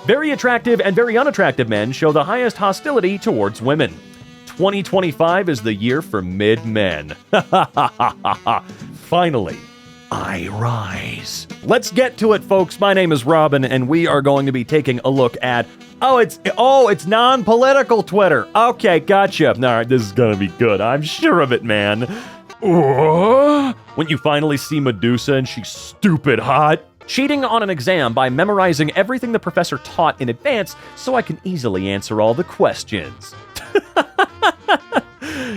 Very attractive and very unattractive men show the highest hostility towards women. 2025 is the year for mid-men. Finally, I rise. Let's get to it, folks. My name is Robin, and we are going to be taking a look at... it's non-political Twitter. Okay, gotcha. All right, this is gonna be good. I'm sure of it, man. When you finally see Medusa and she's stupid hot. Cheating on an exam by memorizing everything the professor taught in advance so I can easily answer all the questions.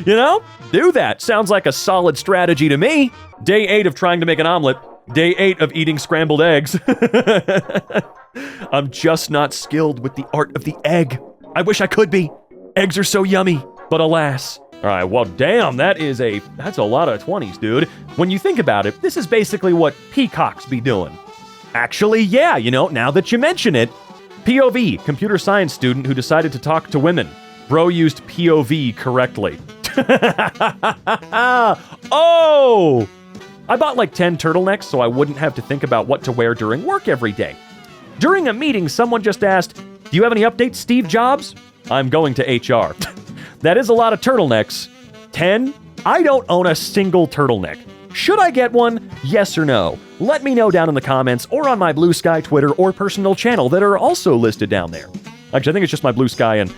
You know, do that. Sounds like a solid strategy to me. Day 8 of trying to make an omelet. Day 8 of eating scrambled eggs. I'm just not skilled with the art of the egg. I wish I could be. Eggs are so yummy, but alas. All right, well, damn, that's a lot of 20s, dude. When you think about it, this is basically what peacocks be doing. Actually, yeah, you know, now that you mention it, POV, computer science student who decided to talk to women. Bro used POV correctly. Oh! I bought like 10 turtlenecks so I wouldn't have to think about what to wear during work every day. During a meeting, someone just asked, "Do you have any updates, Steve Jobs?" I'm going to HR. That is a lot of turtlenecks. 10? I don't own a single turtleneck. Should I get one? Yes or no? Let me know down in the comments or on my Blue Sky Twitter or personal channel that are also listed down there. Actually, I think it's just my Blue Sky and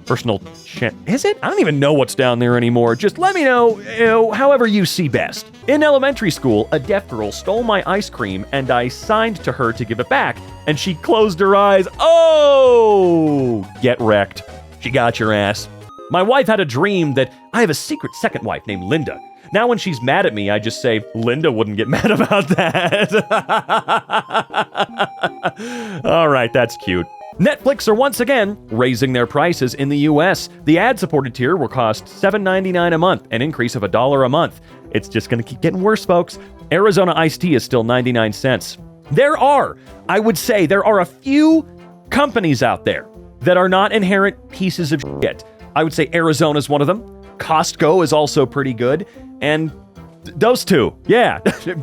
personal channel. Is it? I don't even know what's down there anymore. Just let me know, however you see best. In elementary school, a deaf girl stole my ice cream and I signed to her to give it back, and she closed her eyes. Oh! Get wrecked. She got your ass. My wife had a dream that I have a secret second wife named Linda. Now when she's mad at me, I just say, Linda wouldn't get mad about that. All right, that's cute. Netflix are once again raising their prices in the US. The ad-supported tier will cost $7.99 a month, an increase of $1 a month. It's just going to keep getting worse, folks. Arizona iced tea is still 99 cents. I would say there are a few companies out there that are not inherent pieces of shit. I would say Arizona's one of them. Costco is also pretty good. And those two, yeah,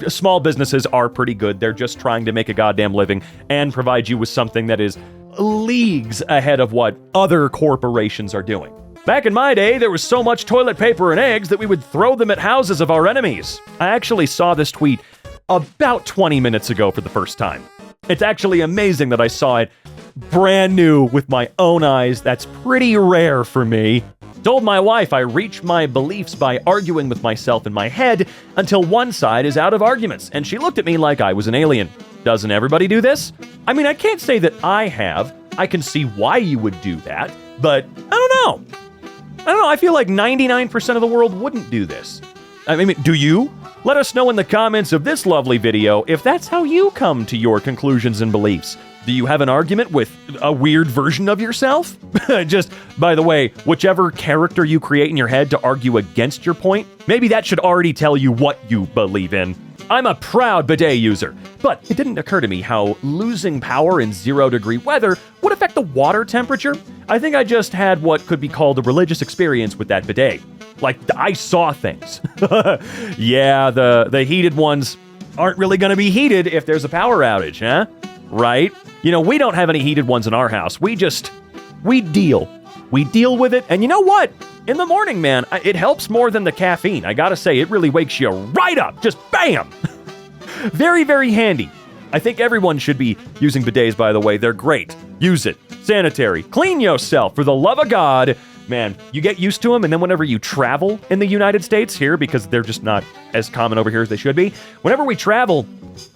small businesses are pretty good. They're just trying to make a goddamn living and provide you with something that is leagues ahead of what other corporations are doing. Back in my day, there was so much toilet paper and eggs that we would throw them at houses of our enemies. I actually saw this tweet about 20 minutes ago for the first time. It's actually amazing that I saw it brand new with my own eyes. That's pretty rare for me. Told my wife I reach my beliefs by arguing with myself in my head until one side is out of arguments, and she looked at me like I was an alien. Doesn't everybody do this? I mean, I can't say that I have. I can see why you would do that, but I don't know. I feel like 99% of the world wouldn't do this. I mean, do you? Let us know in the comments of this lovely video if that's how you come to your conclusions and beliefs. Do you have an argument with a weird version of yourself? Just, by the way, whichever character you create in your head to argue against your point, maybe that should already tell you what you believe in. I'm a proud bidet user, but it didn't occur to me how losing power in 0-degree weather would affect the water temperature. I think I just had what could be called a religious experience with that bidet. Like, I saw things. Yeah, the heated ones aren't really going to be heated if there's a power outage, huh? Right? You know, we don't have any heated ones in our house. We deal. We deal with it, and you know what? In the morning, man, it helps more than the caffeine. I gotta say, it really wakes you right up. Just bam! Very, very handy. I think everyone should be using bidets, by the way. They're great. Use it. Sanitary. Clean yourself, for the love of God. Man, you get used to them, and then whenever you travel in the United States here, because they're just not as common over here as they should be, whenever we travel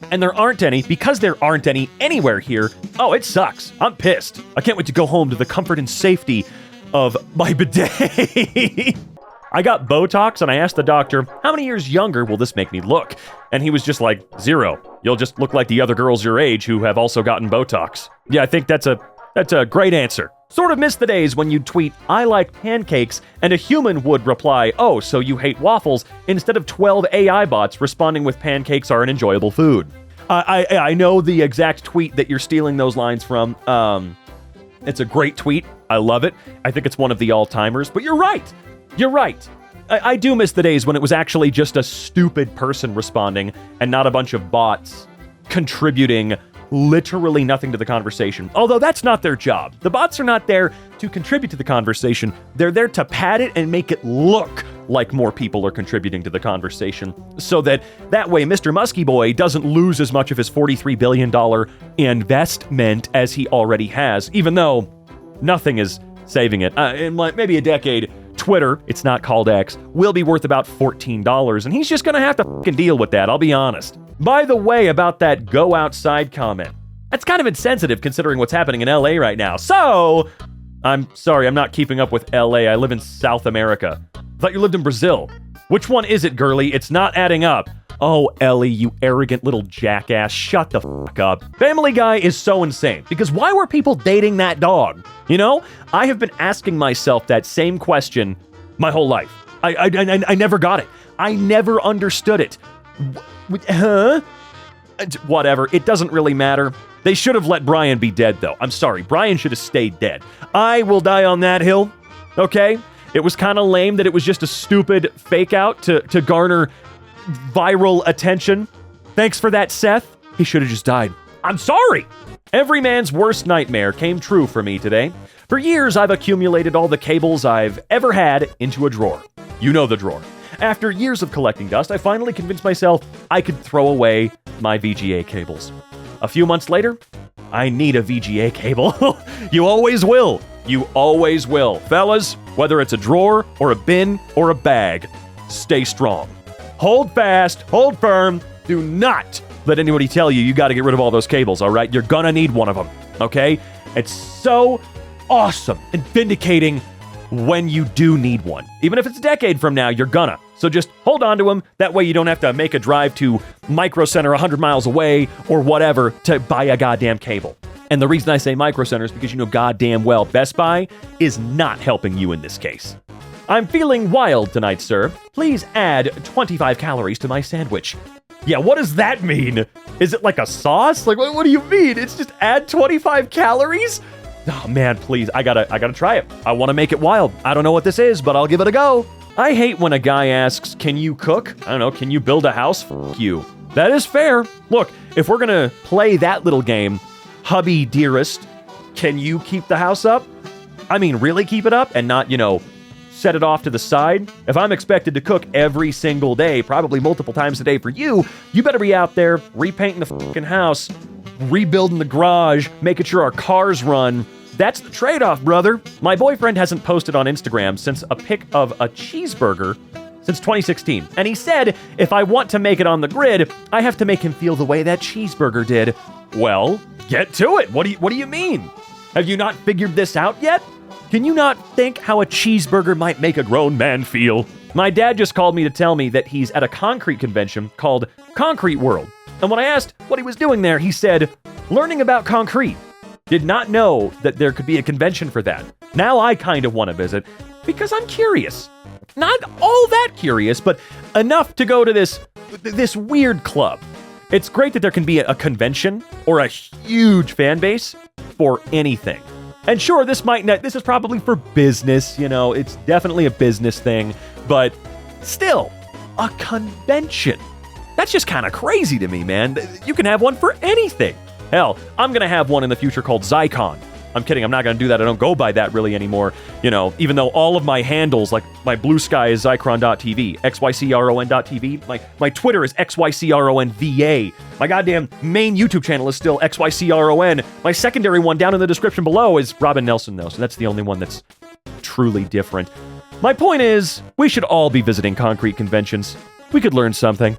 and there aren't any, because there aren't any anywhere here, oh, it sucks. I'm pissed. I can't wait to go home to the comfort and safety of my bidet. I got Botox, and I asked the doctor, how many years younger will this make me look? And he was just like, 0. You'll just look like the other girls your age who have also gotten Botox. Yeah, I think that's a great answer. Sort of miss the days when you'd tweet, I like pancakes, and a human would reply, oh, so you hate waffles, instead of 12 AI bots responding with pancakes are an enjoyable food. I know the exact tweet that you're stealing those lines from. It's a great tweet. I love it. I think it's one of the all-timers, but you're right. You're right. I do miss the days when it was actually just a stupid person responding and not a bunch of bots contributing literally nothing to the conversation. Although that's not their job. The bots are not there to contribute to the conversation. They're there to pad it and make it look like more people are contributing to the conversation, so that way Mr. Muskie Boy doesn't lose as much of his $43 billion investment as he already has, even though nothing is saving it. In maybe a decade, Twitter, it's not called X, will be worth about $14, and he's just gonna have to fucking deal with that, I'll be honest. By the way, about that go outside comment, that's kind of insensitive considering what's happening in LA right now. So, I'm sorry, I'm not keeping up with LA. I live in South America. I thought you lived in Brazil. Which one is it, girly? It's not adding up. Oh, Ellie, you arrogant little jackass. Shut the fuck up. Family Guy is so insane, because why were people dating that dog? You know, I have been asking myself that same question my whole life. I never got it. I never understood it. Huh? Whatever, it doesn't really matter. They should have let Brian be dead, though. I'm sorry, Brian should have stayed dead. I will die on that hill, okay? It was kind of lame that it was just a stupid fake out to garner viral attention. Thanks for that, Seth. He should have just died. I'm sorry! Every man's worst nightmare came true for me today. For years, I've accumulated all the cables I've ever had into a drawer. You know the drawer. After years of collecting dust, I finally convinced myself I could throw away my VGA cables. A few months later, I need a VGA cable. You always will. You always will. Fellas, whether it's a drawer or a bin or a bag, stay strong. Hold fast, hold firm. Do not let anybody tell you got to get rid of all those cables, all right? You're gonna need one of them, okay? It's so awesome and vindicating when you do need one. Even if it's a decade from now, you're gonna. So just hold on to them. That way you don't have to make a drive to Micro Center 100 miles away or whatever to buy a goddamn cable. And the reason I say Micro Center is because you know goddamn well Best Buy is not helping you in this case. I'm feeling wild tonight, sir. Please add 25 calories to my sandwich. Yeah, what does that mean? Is it like a sauce? Like, what do you mean? It's just add 25 calories? Oh man, please, I gotta try it. I want to make it wild. I don't know what this is, but I'll give it a go. I hate when a guy asks, can you cook? I don't know, can you build a house? F you. That is fair. Look, if we're gonna play that little game, hubby dearest, can you keep the house up? I mean, really keep it up and not, set it off to the side? If I'm expected to cook every single day, probably multiple times a day for you, you better be out there repainting the fucking house, rebuilding the garage, making sure our cars run. That's the trade-off, brother. My boyfriend hasn't posted on Instagram since a pic of a cheeseburger since 2016. And he said, if I want to make it on the grid, I have to make him feel the way that cheeseburger did. Well, get to it. What do you mean? Have you not figured this out yet? Can you not think how a cheeseburger might make a grown man feel? My dad just called me to tell me that he's at a concrete convention called Concrete World. And when I asked what he was doing there, he said, learning about concrete. Did not know that there could be a convention for that. Now I kind of want to visit because I'm curious. Not all that curious, but enough to go to this weird club. It's great that there can be a convention or a huge fan base for anything. And sure, this is probably for business, it's definitely a business thing, but still, a convention. That's just kind of crazy to me, man. You can have one for anything. Hell, I'm going to have one in the future called Zycon. I'm kidding, I'm not going to do that. I don't go by that really anymore. Even though all of my handles, like my blue sky is Zycron.tv, XYCRON.tv, my Twitter is XYCRONVA, my goddamn main YouTube channel is still XYCRON, my secondary one down in the description below is Robin Nelson though, so that's the only one that's truly different. My point is, we should all be visiting concrete conventions. We could learn something.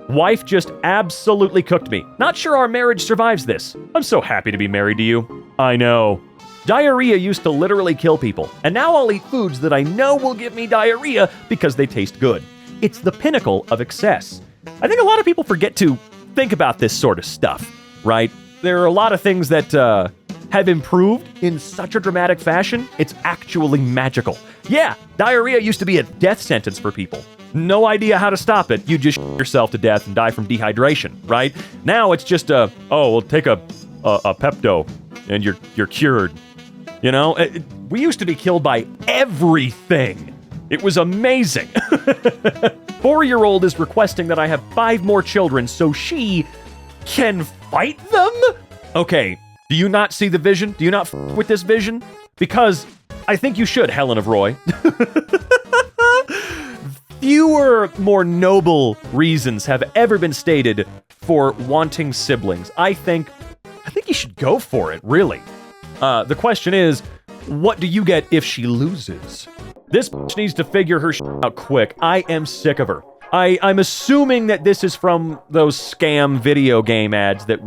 Wife just absolutely cooked me. Not sure our marriage survives this. I'm so happy to be married to you. I know. Diarrhea used to literally kill people, and now I'll eat foods that I know will give me diarrhea because they taste good. It's the pinnacle of excess. I think a lot of people forget to think about this sort of stuff, right? There are a lot of things that have improved in such a dramatic fashion, it's actually magical. Yeah, diarrhea used to be a death sentence for people. No idea how to stop it. You just yourself to death and die from dehydration, right? Now it's just we'll take a Pepto and you're cured. We used to be killed by everything. It was amazing. 4-year-old is requesting that I have 5 more children so she can fight them? Okay, do you not see the vision? Do you not with this vision? Because I think you should, Helen of Roy. Fewer, more noble reasons have ever been stated for wanting siblings. I think you should go for it, really. The question is, what do you get if she loses? This bitch needs to figure her out quick. I am sick of her. I'm assuming that this is from those scam video game ads that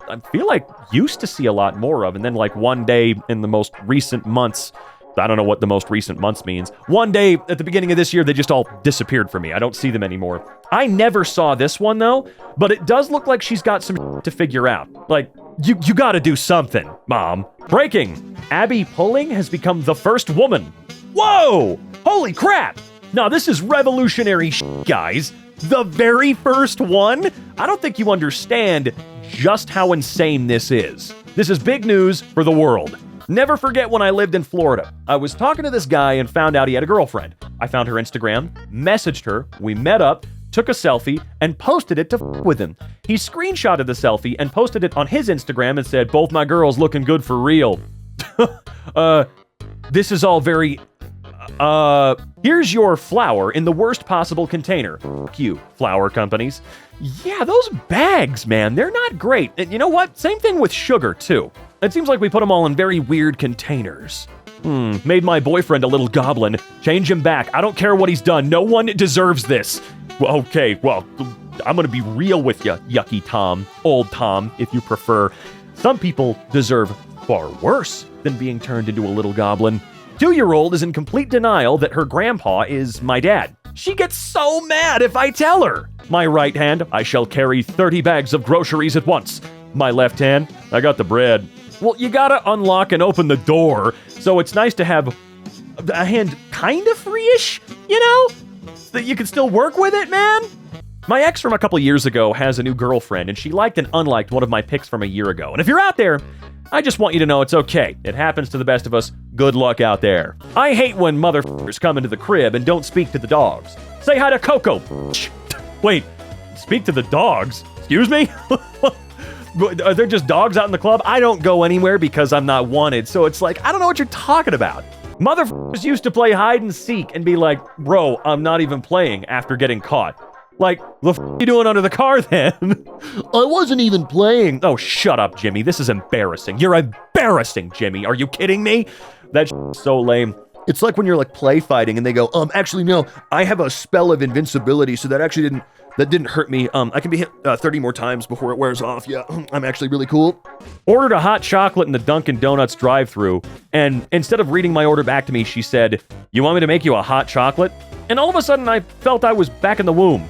I feel like used to see a lot more of, and then like one day in the most recent months, I don't know what the most recent months means, one day at the beginning of this year, they just all disappeared from me. I don't see them anymore. I never saw this one though, but it does look like she's got some to figure out. Like, you gotta do something, Mom. Breaking! Abby Pulling has become the first woman. Whoa! Holy crap! Now, this is revolutionary guys. The very first one? I don't think you understand just how insane this is. This is big news for the world. Never forget when I lived in Florida. I was talking to this guy and found out he had a girlfriend. I found her Instagram, messaged her, we met up, took a selfie, and posted it to with him. He screenshotted the selfie and posted it on his Instagram and said, "Both my girls looking good for real." This is all very... here's your flour in the worst possible container. F you, flour companies. Yeah, those bags, man, they're not great. And you know what? Same thing with sugar, too. It seems like we put them all in very weird containers. Made my boyfriend a little goblin. Change him back. I don't care what he's done. No one deserves this. Well, okay, well, I'm gonna be real with you, yucky Tom. Old Tom, if you prefer. Some people deserve far worse than being turned into a little goblin. 2-year-old is in complete denial that her grandpa is my dad. She gets so mad if I tell her. My right hand, I shall carry 30 bags of groceries at once. My left hand, I got the bread. Well, you gotta unlock and open the door, so it's nice to have a hand kind of free-ish, you know? That you can still work with it, man? My ex from a couple years ago has a new girlfriend, and she liked and unliked one of my pics from a year ago. And if you're out there, I just want you to know it's okay. It happens to the best of us. Good luck out there. I hate when motherfuckers come into the crib and don't speak to the dogs. Say hi to Coco. Wait, speak to the dogs? Excuse me? Are there just dogs out in the club? I don't go anywhere because I'm not wanted, so it's like, I don't know what you're talking about. Motherfuckers used to play hide and seek and be like, bro, I'm not even playing after getting caught. Like, the f*** you doing under the car then? I wasn't even playing. Oh, shut up, Jimmy. This is embarrassing. You're embarrassing, Jimmy. Are you kidding me? That is so lame. It's like when you're like play fighting and they go, actually, no, I have a spell of invincibility, so that actually didn't hurt me. I can be hit 30 more times before it wears off. Yeah, I'm actually really cool. Ordered a hot chocolate in the Dunkin' Donuts drive-thru, and instead of reading my order back to me, she said, "You want me to make you a hot chocolate?" And all of a sudden, I felt I was back in the womb.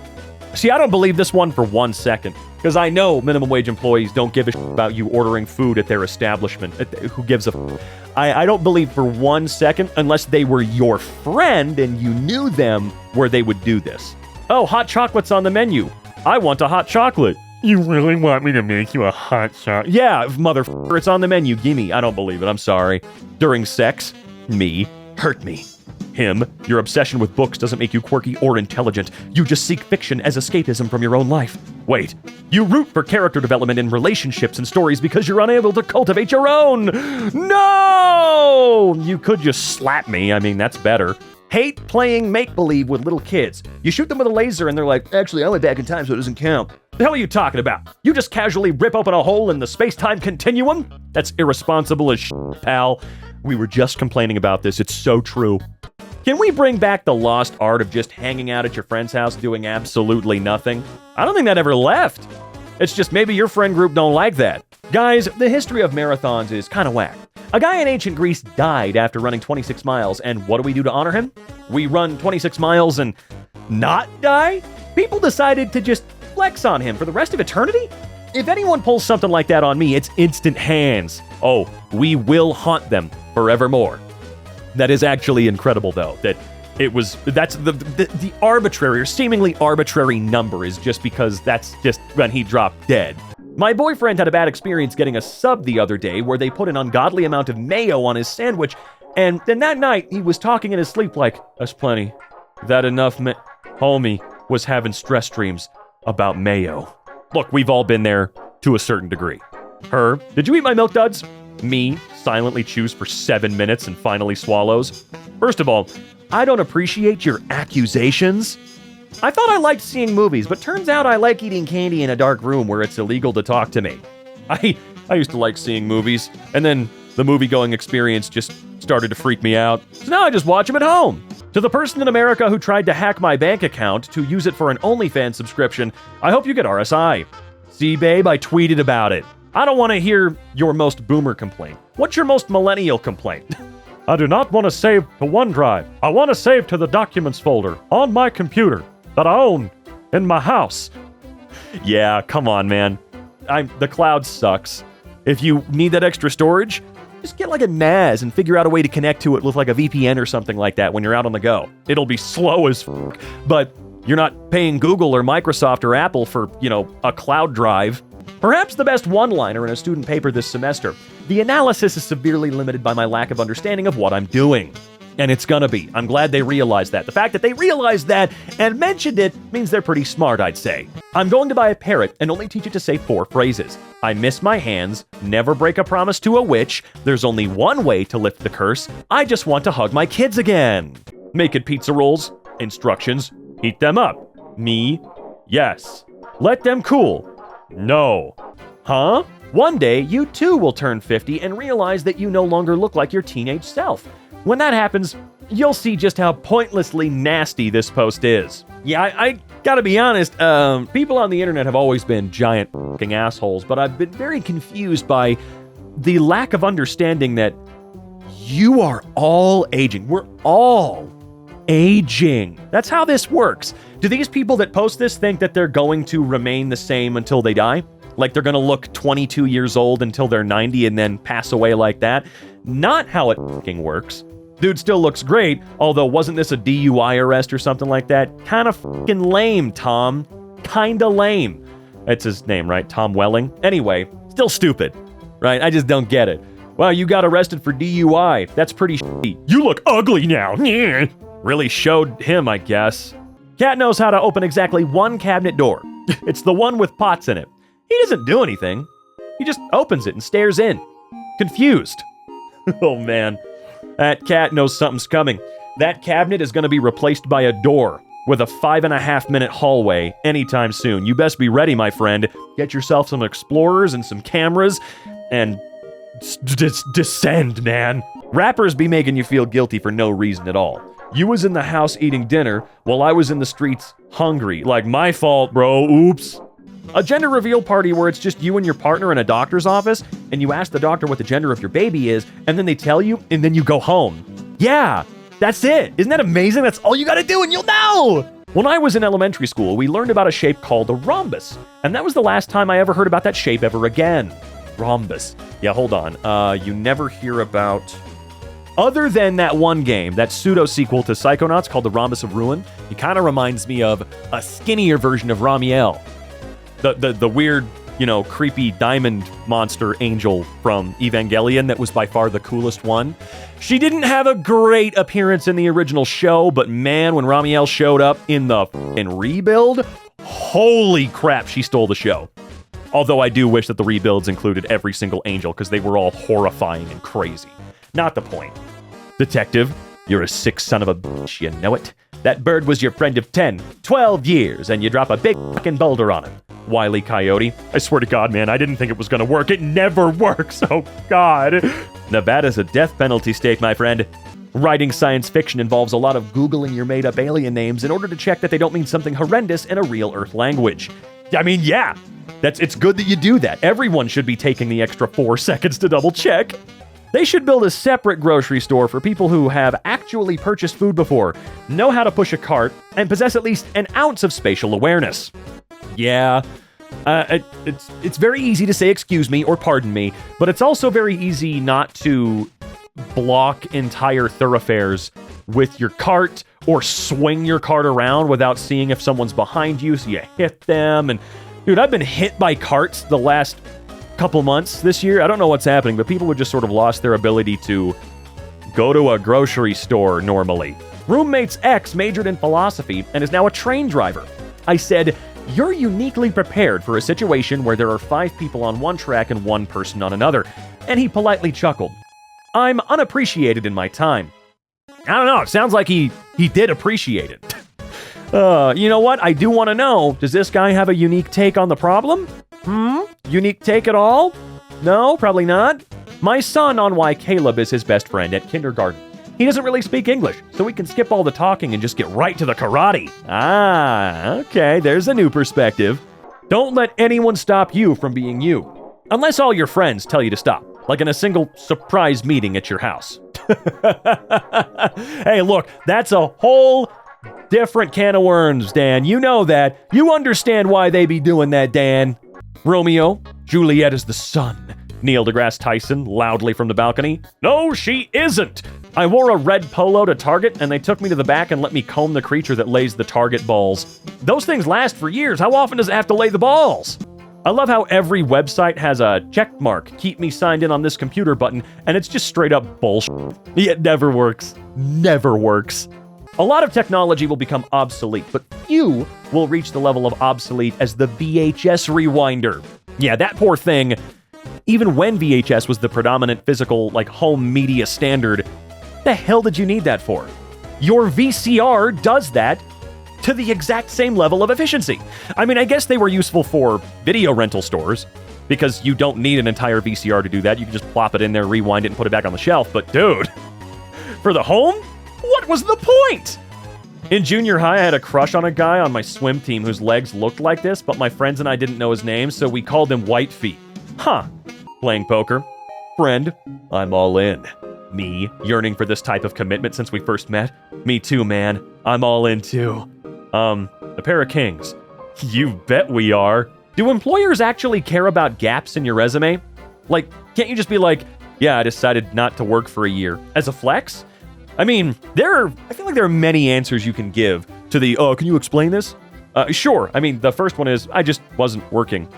See, I don't believe this one for 1 second, because I know minimum wage employees don't give a shit about you ordering food at their establishment. Who gives a f***? I don't believe for 1 second, unless they were your friend and you knew them, where they would do this. Oh, hot chocolate's on the menu. I want a hot chocolate. You really want me to make you a hot chocolate? Yeah, motherfucker, it's on the menu. Gimme. I don't believe it. I'm sorry. During sex, me, hurt me. Him, your obsession with books doesn't make you quirky or intelligent. You just seek fiction as escapism from your own life. Wait, you root for character development in relationships and stories because you're unable to cultivate your own. No! You could just slap me. I mean, that's better. Hate playing make-believe with little kids. You shoot them with a laser and they're like, actually, I went back in time so it doesn't count. The hell are you talking about? You just casually rip open a hole in the space-time continuum? That's irresponsible as shit, pal. We were just complaining about this. It's so true. Can we bring back the lost art of just hanging out at your friend's house doing absolutely nothing? I don't think that ever left. It's just maybe your friend group don't like that. Guys, the history of marathons is kind of whack. A guy in ancient Greece died after running 26 miles, and what do we do to honor him? We run 26 miles and not die? People decided to just flex on him for the rest of eternity? If anyone pulls something like that on me, it's instant hands. Oh, we will haunt them forevermore. That is actually incredible, though, that's the arbitrary or seemingly arbitrary number is just because that's just when he dropped dead. My boyfriend had a bad experience getting a sub the other day where they put an ungodly amount of mayo on his sandwich, and then that night he was talking in his sleep like, "That's plenty. That enough Homie was having stress dreams about mayo." Look, we've all been there to a certain degree. Her, did you eat my Milk Duds? Me, silently chews for 7 minutes and finally swallows. First of all, I don't appreciate your accusations. I thought I liked seeing movies, but turns out I like eating candy in a dark room where it's illegal to talk to me. I used to like seeing movies, and then the movie-going experience just started to freak me out. So now I just watch them at home. To the person in America who tried to hack my bank account to use it for an OnlyFans subscription, I hope you get RSI. See, babe, I tweeted about it. I don't want to hear your most boomer complaint. What's your most millennial complaint? I do not want to save to OneDrive. I want to save to the Documents folder on my computer that I own in my house. Yeah, come on, man. The cloud sucks. If you need that extra storage, just get like a NAS and figure out a way to connect to it with like a VPN or something like that when you're out on the go. It'll be slow as f***, but you're not paying Google or Microsoft or Apple for, a cloud drive. Perhaps the best one-liner in a student paper this semester. The analysis is severely limited by my lack of understanding of what I'm doing. And it's gonna be. I'm glad they realized that. The fact that they realized that and mentioned it means they're pretty smart, I'd say. I'm going to buy a parrot and only teach it to say 4 phrases. I miss my hands, never break a promise to a witch, there's only one way to lift the curse, I just want to hug my kids again. Making pizza rolls. Instructions. Heat them up. Me. Yes. Let them cool. No. Huh? One day, you too will turn 50 and realize that you no longer look like your teenage self. When that happens, you'll see just how pointlessly nasty this post is. Yeah, I gotta be honest, people on the internet have always been giant f***ing assholes, but I've been very confused by the lack of understanding that you are all aging. We're all aging. That's how this works. Do these people that post this think that they're going to remain the same until they die? Like they're gonna look 22 years old until they're 90 and then pass away like that? Not how it f***ing works. Dude still looks great, although wasn't this a DUI arrest or something like that? Kinda f***ing lame, Tom. Kinda lame. That's his name, right? Tom Welling? Anyway, still stupid, right? I just don't get it. Wow, you got arrested for DUI. That's pretty shitty. You look ugly now. Really showed him, I guess. Cat knows how to open exactly one cabinet door. It's the one with pots in it. He doesn't do anything. He just opens it and stares in. Confused. Oh man. That cat knows something's coming. That cabinet is going to be replaced by a door with a 5.5-minute hallway anytime soon. You best be ready, my friend. Get yourself some explorers and some cameras and descend, man. Rappers be making you feel guilty for no reason at all. You was in the house eating dinner while I was in the streets hungry. Like, my fault, bro. Oops. A gender reveal party where it's just you and your partner in a doctor's office, and you ask the doctor what the gender of your baby is, and then they tell you, and then you go home. Yeah, that's it. Isn't that amazing? That's all you gotta do, and you'll know! When I was in elementary school, we learned about a shape called a rhombus, and that was the last time I ever heard about that shape ever again. Rhombus. Yeah, hold on. You never hear about... Other than that one game, that pseudo-sequel to Psychonauts called The Rhombus of Ruin, it kind of reminds me of a skinnier version of Ramiel. The weird, creepy diamond monster angel from Evangelion that was by far the coolest one. She didn't have a great appearance in the original show, but man, when Ramiel showed up in the rebuild, holy crap, she stole the show. Although I do wish that the rebuilds included every single angel because they were all horrifying and crazy. Not the point. Detective, you're a sick son of a bitch, you know it? That bird was your friend of 10, 12 years, and you drop a big fucking boulder on him. Wile E. Coyote. I swear to God, man, I didn't think it was gonna work. It never works. Oh, God. Nevada's a death penalty state, my friend. Writing science fiction involves a lot of Googling your made-up alien names in order to check that they don't mean something horrendous in a real Earth language. I mean, yeah. It's good that you do that. Everyone should be taking the extra 4 seconds to double check. They should build a separate grocery store for people who have actually purchased food before, know how to push a cart, and possess at least an ounce of spatial awareness. Yeah, it's very easy to say excuse me or pardon me, but it's also very easy not to block entire thoroughfares with your cart or swing your cart around without seeing if someone's behind you, so you hit them. And dude, I've been hit by carts the last couple months this year. I don't know what's happening, but people have just sort of lost their ability to go to a grocery store normally. Roommate's ex majored in philosophy and is now a train driver. I said, you're uniquely prepared for a situation where there are 5 people on one track and 1 person on another. And he politely chuckled. I'm unappreciated in my time. I don't know, it sounds like he did appreciate it. You know what? I do want to know, does this guy have a unique take on the problem? Unique take at all? No, probably not. My son on why Caleb is his best friend at kindergarten. He doesn't really speak English, so we can skip all the talking and just get right to the karate. Ah, okay, there's a new perspective. Don't let anyone stop you from being you. Unless all your friends tell you to stop, like in a single surprise meeting at your house. Hey, look, that's a whole different can of worms, Dan. You know that. You understand why they be doing that, Dan. Romeo, Juliet is the sun. Neil deGrasse Tyson loudly from the balcony. No, she isn't. I wore a red polo to Target, and they took me to the back and let me comb the creature that lays the Target balls. Those things last for years. How often does it have to lay the balls? I love how every website has a check mark, keep me signed in on this computer button, and it's just straight up bullshit. It never works. Never works. A lot of technology will become obsolete, but few will reach the level of obsolete as the VHS rewinder. Yeah, that poor thing. Even when VHS was the predominant physical, home media standard, the hell did you need that for? Your VCR does that to the exact same level of efficiency. I mean, I guess they were useful for video rental stores, because you don't need an entire VCR to do that. You can just plop it in there, rewind it, and put it back on the shelf. But dude, for the home? What was the point? In junior high, I had a crush on a guy on my swim team whose legs looked like this, but my friends and I didn't know his name, so we called him White Feet. Huh. Playing poker. Friend, I'm all in. Me, yearning for this type of commitment since we first met. Me too, man. I'm all in too. A pair of kings. You bet we are. Do employers actually care about gaps in your resume? Can't you just be like, yeah, I decided not to work for a year, as a flex? I mean, I feel like there are many answers you can give to the, can you explain this? Sure. I mean, the first one is, I just wasn't working.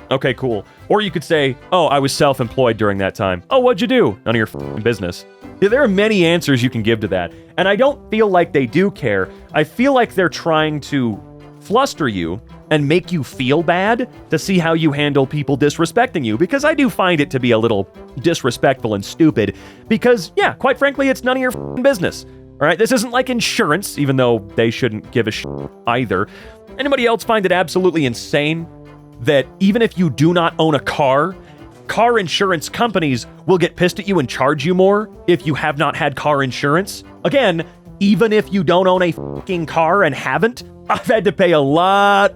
Okay, cool. Or you could say, I was self-employed during that time. Oh, what'd you do? None of your f***ing business. Yeah, there are many answers you can give to that. And I don't feel like they do care. I feel like they're trying to fluster you and make you feel bad to see how you handle people disrespecting you, because I do find it to be a little disrespectful and stupid because, yeah, quite frankly, it's none of your f***ing business. All right, this isn't like insurance, even though they shouldn't give a shit either. Anybody else find it absolutely insane that even if you do not own a car insurance companies will get pissed at you and charge you more if you have not had car insurance? Again, even if you don't own a fucking car and haven't, I've had to pay a lot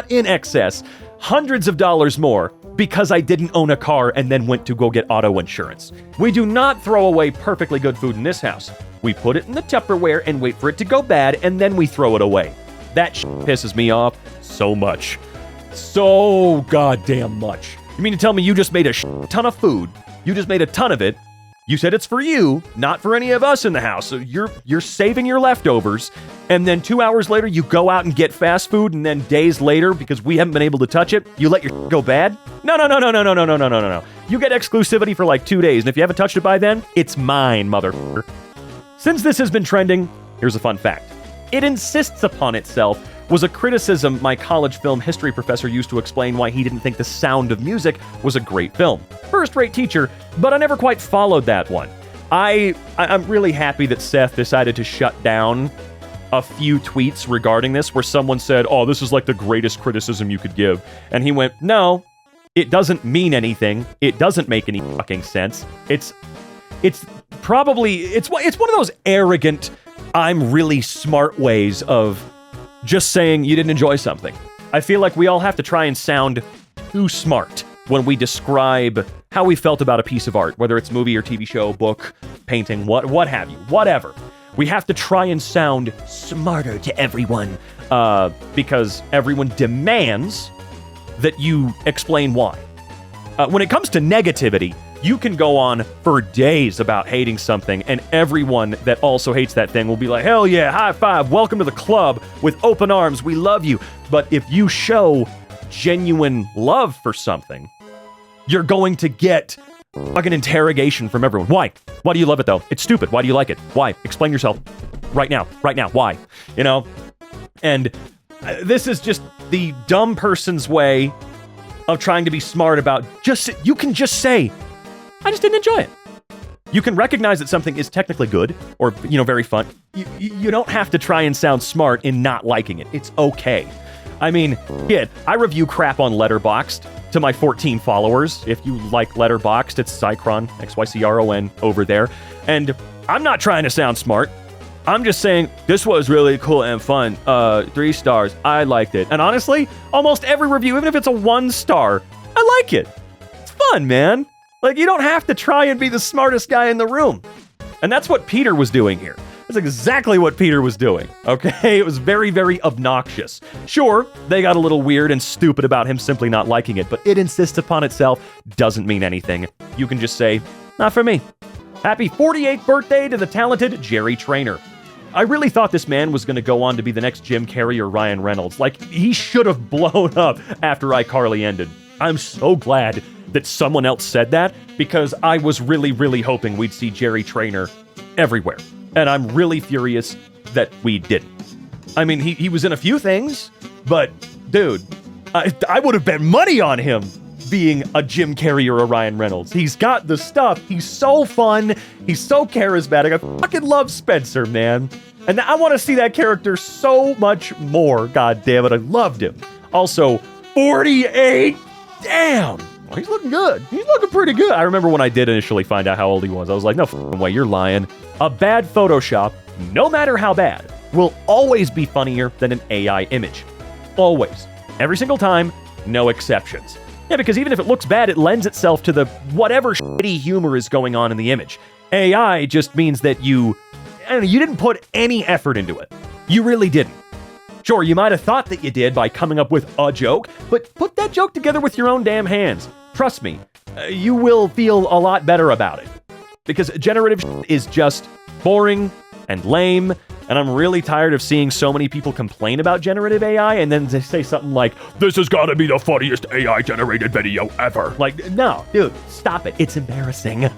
in excess, hundreds of dollars more because I didn't own a car and then went to go get auto insurance. We do not throw away perfectly good food in this house. We put it in the Tupperware and wait for it to go bad, and then we throw it away. That pisses me off so much. So goddamn much. You mean to tell me you just made a ton of food? You just made a ton of it. You said it's for you, not for any of us in the house. So you're saving your leftovers, and then 2 hours later you go out and get fast food, and then days later, because we haven't been able to touch it, you let your go bad? No. You get exclusivity for 2 days, and if you haven't touched it by then, it's mine, motherfucker. Since this has been trending, here's a fun fact. It insists upon itself was a criticism my college film history professor used to explain why he didn't think The Sound of Music was a great film. First-rate teacher, but I never quite followed that one. I'm really happy that Seth decided to shut down a few tweets regarding this where someone said, this is the greatest criticism you could give. And he went, no, it doesn't mean anything. It doesn't make any fucking sense. It's one of those arrogant, I'm really smart ways of just saying you didn't enjoy something. I feel like we all have to try and sound too smart when we describe how we felt about a piece of art, whether it's movie or TV show, book, painting, what have you, whatever. We have to try and sound smarter to everyone because everyone demands that you explain why. When it comes to negativity, you can go on for days about hating something, and everyone that also hates that thing will be like, hell yeah, high five, welcome to the club with open arms, we love you. But if you show genuine love for something, you're going to get an interrogation from everyone. Why? Why do you love it though? It's stupid. Why do you like it? Why? Explain yourself right now. Why? And This is just the dumb person's way of trying to be smart about you can just say, I just didn't enjoy it. You can recognize that something is technically good or, very fun. You don't have to try and sound smart in not liking it. It's okay. I mean, I review crap on Letterboxd to my 14 followers. If you like Letterboxd, it's Xycron, XYCRON over there. And I'm not trying to sound smart. I'm just saying, this was really cool and fun. 3 stars. I liked it. And honestly, almost every review, even if it's a 1 star, I like it. It's fun, man. Like, you don't have to try and be the smartest guy in the room. And that's what Peter was doing here. That's exactly what Peter was doing, okay? It was very, very obnoxious. Sure, they got a little weird and stupid about him simply not liking it, but it insists upon itself doesn't mean anything. You can just say, not for me. Happy 48th birthday to the talented Jerry Trainer. I really thought this man was going to go on to be the next Jim Carrey or Ryan Reynolds. Like, he should have blown up after iCarly ended. I'm so glad that someone else said that, because I was really, really hoping we'd see Jerry Trainer everywhere. And I'm really furious that we didn't. I mean, he was in a few things, but dude, I would have bet money on him being a Jim Carrey or a Ryan Reynolds. He's got the stuff. He's so fun. He's so charismatic. I fucking love Spencer, man. And I want to see that character so much more. God damn it, I loved him. Also, 48? Damn. Oh, he's looking good. He's looking pretty good. I remember when I did initially find out how old he was. I was like, no f***ing way, you're lying. A bad Photoshop, no matter how bad, will always be funnier than an AI image. Always. Every single time, no exceptions. Yeah, because even if it looks bad, it lends itself to the whatever shitty humor is going on in the image. AI just means that you didn't put any effort into it. You really didn't. Sure, you might have thought that you did by coming up with a joke, but put that joke together with your own damn hands. Trust me, you will feel a lot better about it. Because generative is just boring and lame, and I'm really tired of seeing so many people complain about generative AI and then they say something like, this has got to be the funniest AI-generated video ever. Like, no, dude, stop it. It's embarrassing.